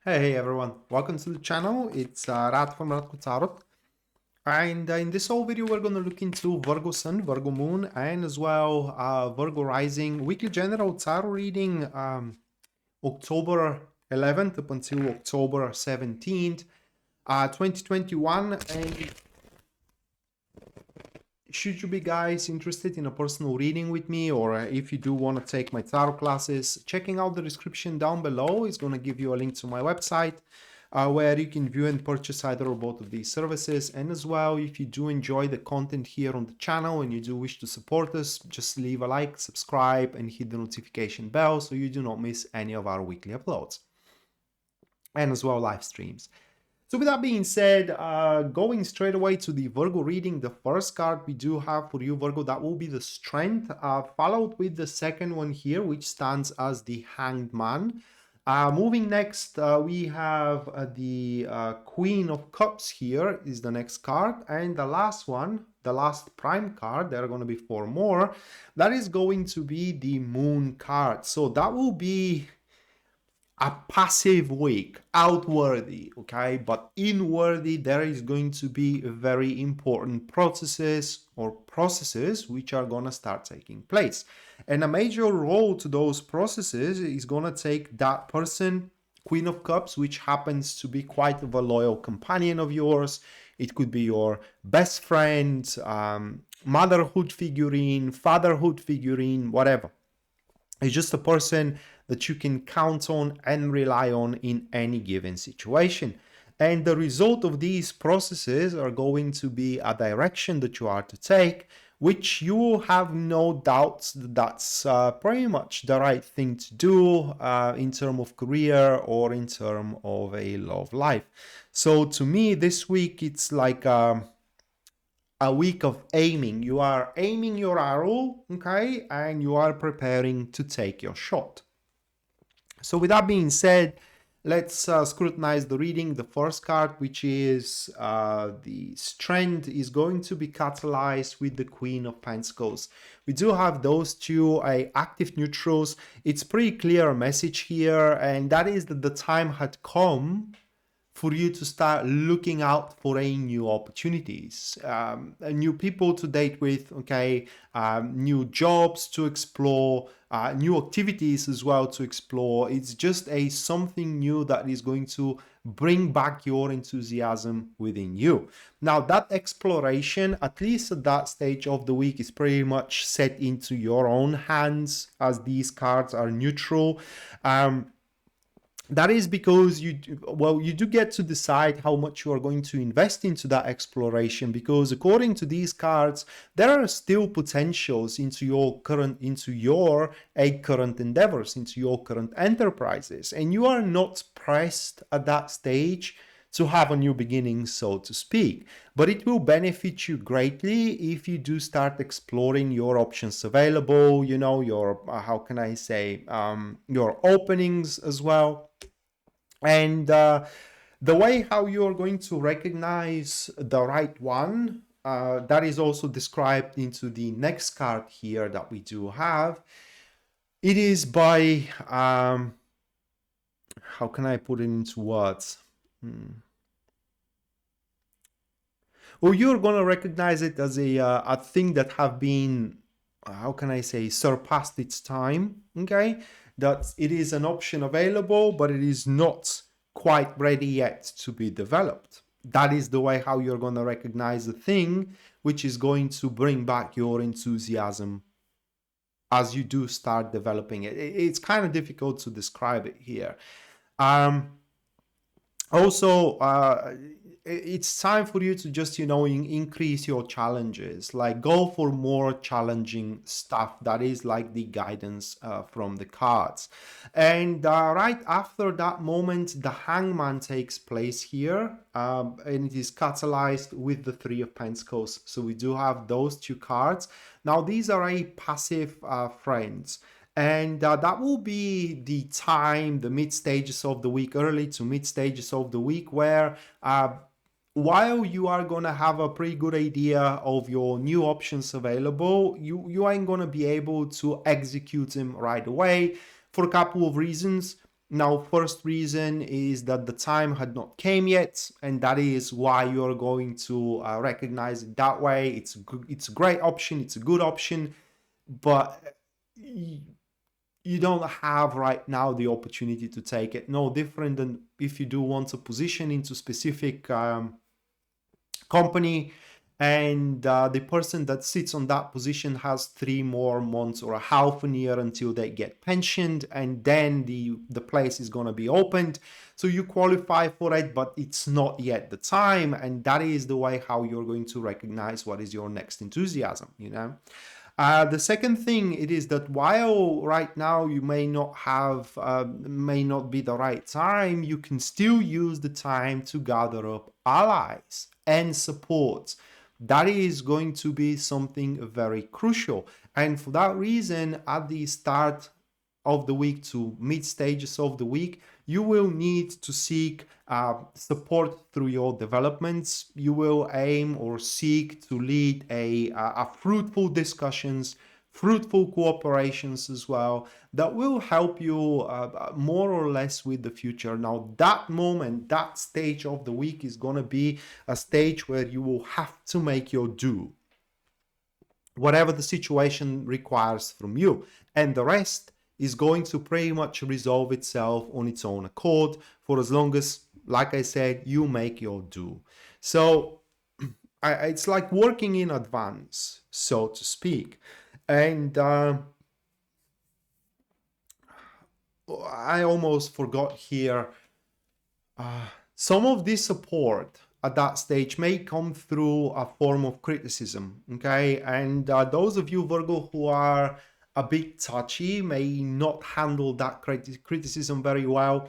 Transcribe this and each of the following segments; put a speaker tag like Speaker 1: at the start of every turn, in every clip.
Speaker 1: Hey everyone, welcome to the channel. It's Radko from Radko Tarot. And in this whole video, we're going to look into Virgo Sun, Virgo Moon, and as well Virgo Rising weekly general tarot reading October 11th up until October 17th, 2021. And should you be guys interested in a personal reading with me, or if you do want to take my tarot classes, checking out the description down below is going to give you a link to my website where you can view and purchase either or both of these services. And as well, if you do enjoy the content here on the channel and you do wish to support us, just leave a like, subscribe, and hit the notification bell so you do not miss any of our weekly uploads, and as well live streams. So with that being said, going straight away to the Virgo reading, the first card we do have for you, Virgo, that will be the Strength, followed with the second one here, which stands as the Hanged Man. Moving next, we have the Queen of Cups here is the next card. And the last one, the last prime card, there are going to be 4 more. That is going to be the Moon card. So that will be a passive week, outwardly, okay, but inwardly there is going to be very important processes which are going to start taking place, and a major role to those processes is going to take that person, Queen of Cups, which happens to be quite a loyal companion of yours. It could be your best friend, motherhood figurine, fatherhood figurine, whatever. It's just a person that you can count on and rely on in any given situation. And the result of these processes are going to be a direction that you are to take, which you will have no doubts that that's pretty much the right thing to do in terms of career or in terms of a love life. So to me, this week, it's like a week of aiming. You are aiming your arrow, okay, and you are preparing to take your shot. So with that being said, let's scrutinize the reading. The first card, which is the Strength, is going to be catalyzed with the Queen of Pentacles. We do have those two active neutrals. It's pretty clear message here, and that is that the time had come for you to start looking out for a new opportunities, new people to date with, okay, new jobs to explore, new activities as well to explore. It's just something new that is going to bring back your enthusiasm within you. Now that exploration, at least at that stage of the week, is pretty much set into your own hands, as these cards are neutral. That is because you do get to decide how much you are going to invest into that exploration, because according to these cards, there are still potentials into your current endeavors, into your current enterprises, and you are not pressed at that stage to have a new beginning, so to speak. But it will benefit you greatly if you do start exploring your options available, you know, your, how can I say, your openings as well. And the way how you're going to recognize the right one, that is also described into the next card here that we do have. It is by, how can I put it into words? Well, you're going to recognize it as a thing that have been, how can I say, surpassed its time, okay? That it is an option available, but it is not quite ready yet to be developed. That is the way how you're going to recognize the thing which is going to bring back your enthusiasm as you do start developing it. It's kind of difficult to describe it here. Also, it's time for you to just, you know, increase your challenges, like go for more challenging stuff. That is like the guidance from the cards. And right after that moment, the Hangman takes place here, and it is catalyzed with the Three of Pentacles. So we do have those two cards. Now these are a passive friends. And that will be the time, the mid stages of the week, early to mid stages of the week, where while you are going to have a pretty good idea of your new options available, you ain't going to be able to execute them right away for a couple of reasons. Now, first reason is that the time had not came yet, and that is why you're going to recognize it that way. It's a great option, it's a good option, but you don't have right now the opportunity to take it. No different than if you do want a position into specific company, and the person that sits on that position has 3 more months or a half a year until they get pensioned, and then the place is going to be opened. So you qualify for it, but it's not yet the time, and that is the way how you're going to recognize what is your next enthusiasm, you know. The second thing it is that while right now you may not have, may not be the right time, you can still use the time to gather up allies and support. That is going to be something very crucial. And for that reason, at the start of the week to mid stages of the week, you will need to seek support through your developments. You will aim or seek to lead a fruitful discussions, fruitful cooperations as well, that will help you more or less with the future. Now, that moment, that stage of the week is going to be a stage where you will have to make your due, whatever the situation requires from you. And the rest is going to pretty much resolve itself on its own accord for as long as, like I said, you make your due. So it's like working in advance, so to speak. And I almost forgot here. Some of this support at that stage may come through a form of criticism, okay? And those of you, Virgo, who are a bit touchy, may not handle that criticism very well.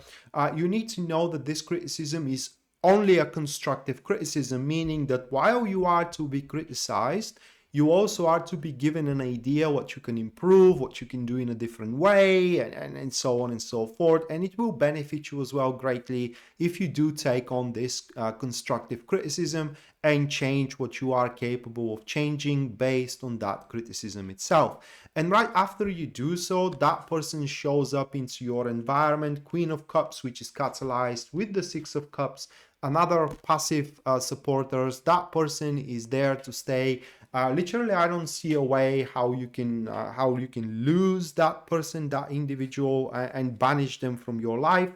Speaker 1: You need to know that this criticism is only a constructive criticism, meaning that while you are to be criticized, you also are to be given an idea what you can improve, what you can do in a different way, and so on and so forth. And it will benefit you as well greatly if you do take on this constructive criticism and change what you are capable of changing based on that criticism itself. And right after you do so, that person shows up into your environment, Queen of Cups, which is catalyzed with the Six of Cups, another passive supporters. That person is there to stay. Literally, I don't see a way how you can lose that person, that individual, and banish them from your life.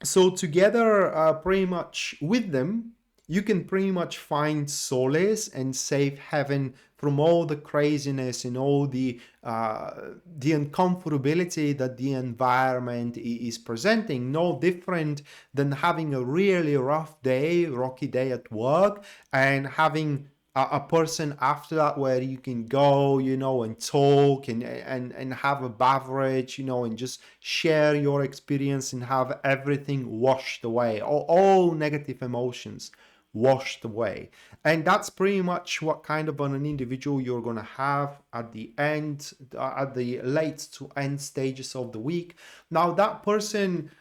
Speaker 1: So together, pretty much with them, you can pretty much find solace and safe haven from all the craziness and all the uncomfortability that the environment is presenting. No different than having a really rough day, rocky day at work, and having a person after that where you can go, you know, and talk and have a beverage, you know, and just share your experience and have everything washed away, all negative emotions washed away. And that's pretty much what kind of an individual you're going to have at the end, at the late to end stages of the week. Now, that person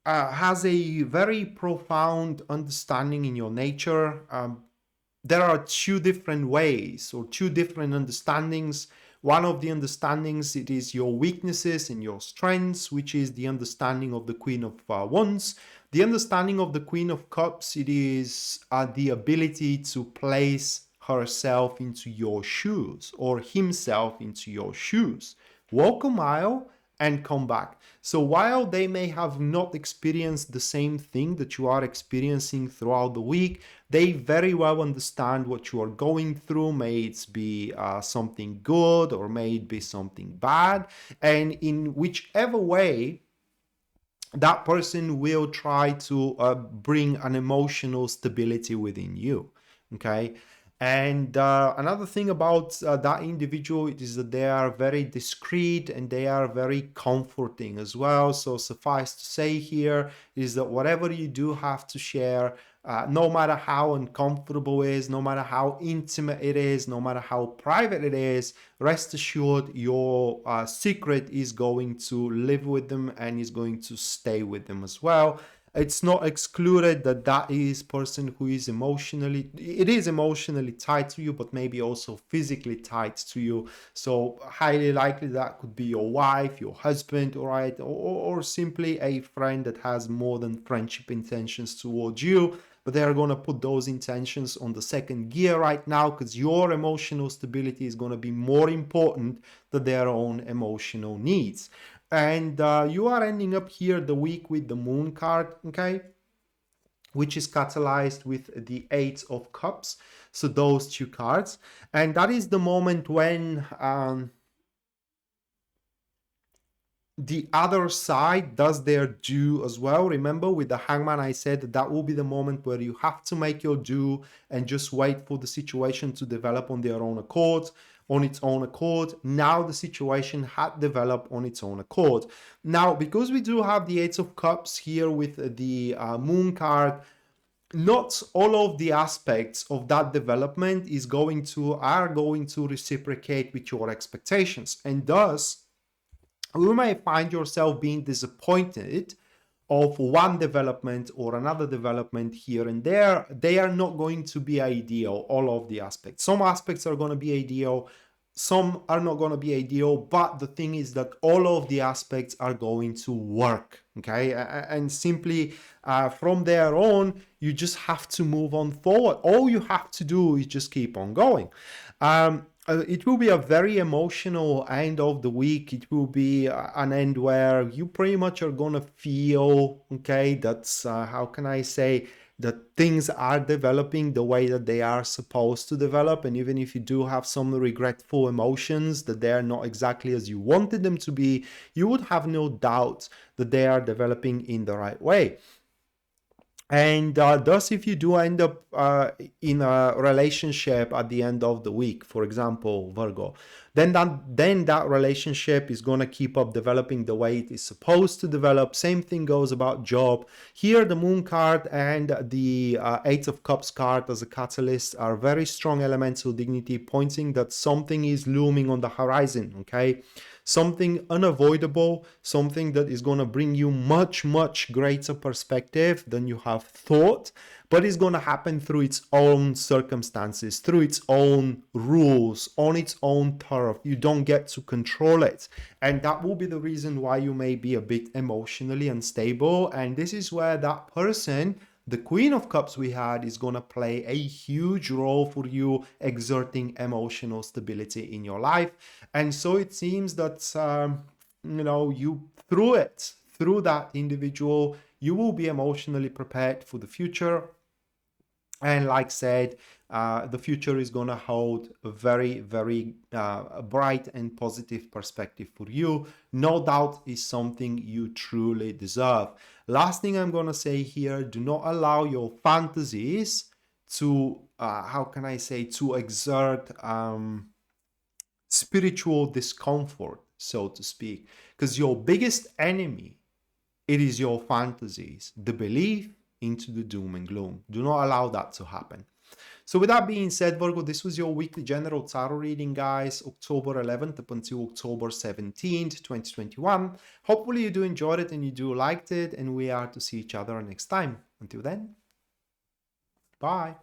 Speaker 1: has a very profound understanding in your nature. There are 2 different ways or 2 different understandings. One of the understandings, it is your weaknesses and your strengths, which is the understanding of the Queen of Wands. The understanding of the Queen of Cups, it is the ability to place herself into your shoes or himself into your shoes. Walk a mile and come back. So while they may have not experienced the same thing that you are experiencing throughout the week, they very well understand what you are going through. May it be something good or may it be something bad. And in whichever way, that person will try to bring an emotional stability within you, okay? And another thing about that individual is that they are very discreet and they are very comforting as well. So suffice to say here is that whatever you do have to share, no matter how uncomfortable it is, no matter how intimate it is, no matter how private it is, rest assured your secret is going to live with them and is going to stay with them as well. it's not excluded that that is person who is emotionally, it is emotionally tied to you, but maybe also physically tied to you. So highly likely that could be your wife, your husband, all right, or simply a friend that has more than friendship intentions towards you, but they're going to put those intentions on the second gear right now because your emotional stability is going to be more important than their own emotional needs. And you are ending up here the week with the Moon card, okay, which is catalyzed with the Eight of Cups. So those two cards, and that is the moment when the other side does their due as well. Remember, with the Hangman, I said that will be the moment where you have to make your due and just wait for the situation to develop on their own accord, on its own accord. Now the situation had developed on its own accord. Now, because we do have the Eight of Cups here with the Moon card, not all of the aspects of that development are going to reciprocate with your expectations, and thus you may find yourself being disappointed of one development or another development here and there. They are not going to be ideal, all of the aspects. Some aspects are going to be ideal, some are not going to be ideal, but the thing is that all of the aspects are going to work, okay? And simply from there on, you just have to move on forward. All you have to do is just keep on going. It will be a very emotional end of the week. It will be an end where you pretty much are gonna feel, okay, that's how can I say, that things are developing the way that they are supposed to develop. And even if you do have some regretful emotions that they are not exactly as you wanted them to be, you would have no doubt that they are developing in the right way. And thus, if you do end up in a relationship at the end of the week, for example, Virgo, then that relationship is going to keep up developing the way it is supposed to develop. Same thing goes about job. Here, the Moon card and the Eight of Cups card as a catalyst are very strong elemental dignity, pointing that something is looming on the horizon, okay? Something unavoidable, something that is going to bring you much, much greater perspective than you have thought, but it's going to happen through its own circumstances, through its own rules, on its own turf. You don't get to control it. And that will be the reason why you may be a bit emotionally unstable. And this is where that person, the Queen of Cups we had, is going to play a huge role for you exerting emotional stability in your life. And so it seems that, you through that individual, you will be emotionally prepared for the future. And like said, the future is going to hold a very, very bright and positive perspective for you. No doubt is something you truly deserve. Last thing I'm going to say here, do not allow your fantasies to, to exert spiritual discomfort, so to speak. Because your biggest enemy, it is your fantasies, the belief into the doom and gloom. Do not allow that to happen. So with that being said, Virgo, this was your weekly general tarot reading, guys, October 11th up until October 17th, 2021. Hopefully you do enjoyed it and you do liked it, and we are to see each other next time. Until then, bye.